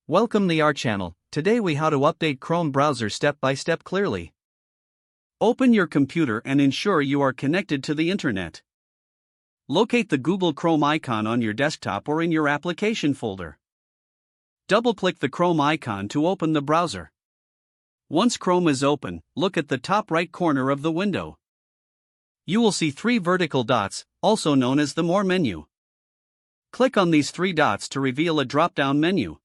Welcome to our channel. Today we how to update Chrome browser step by step clearly. Open your computer and ensure you are connected to the internet. Locate the Google Chrome icon on your desktop or in your application folder. Double-click the Chrome icon to open the browser. Once Chrome is open, look at the top right corner of the window. You will see three vertical dots, also known as the More menu. Click on these three dots to reveal a drop-down menu.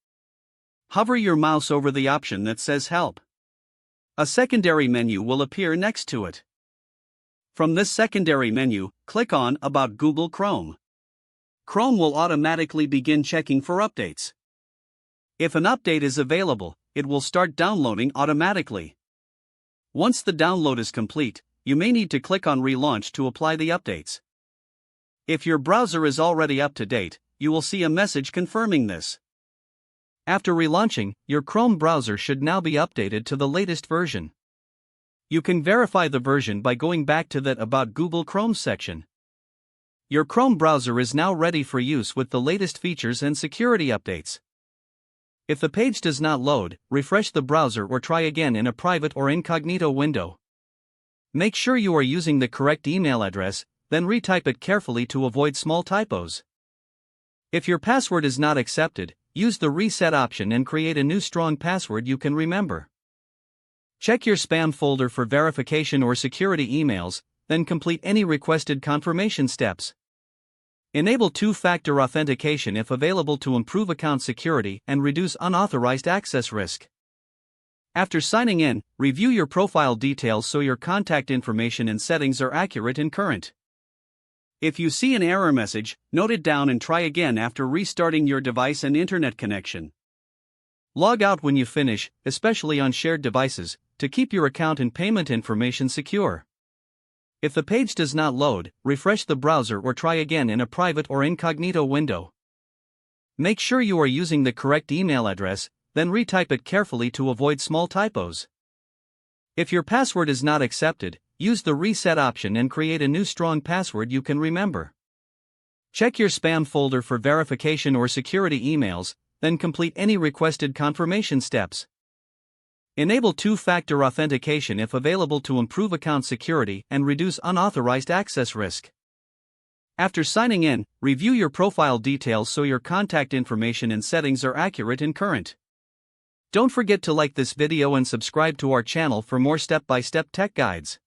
Hover your mouse over the option that says Help. A secondary menu will appear next to it. From this secondary menu, click on About Google Chrome. Chrome will automatically begin checking for updates. If an update is available, it will start downloading automatically. Once the download is complete, you may need to click on Relaunch to apply the updates. If your browser is already up to date, you will see a message confirming this. After relaunching, your Chrome browser should now be updated to the latest version. You can verify the version by going back to that About Google Chrome section. Your Chrome browser is now ready for use with the latest features and security updates. If the page does not load, refresh the browser or try again in a private or incognito window. Make sure you are using the correct email address, then retype it carefully to avoid small typos. If your password is not accepted, use the reset option and create a new strong password you can remember. Check your spam folder for verification or security emails, then complete any requested confirmation steps. Enable two-factor authentication if available to improve account security and reduce unauthorized access risk. After signing in, review your profile details so your contact information and settings are accurate and current. If you see an error message, note it down and try again after restarting your device and internet connection. Log out when you finish, especially on shared devices, to keep your account and payment information secure. If the page does not load, refresh the browser or try again in a private or incognito window. Make sure you are using the correct email address, then retype it carefully to avoid small typos. If your password is not accepted, use the reset option and create a new strong password you can remember. Check your spam folder for verification or security emails, then complete any requested confirmation steps. Enable two-factor authentication if available to improve account security and reduce unauthorized access risk. After signing in, review your profile details so your contact information and settings are accurate and current. Don't forget to like this video and subscribe to our channel for more step-by-step tech guides.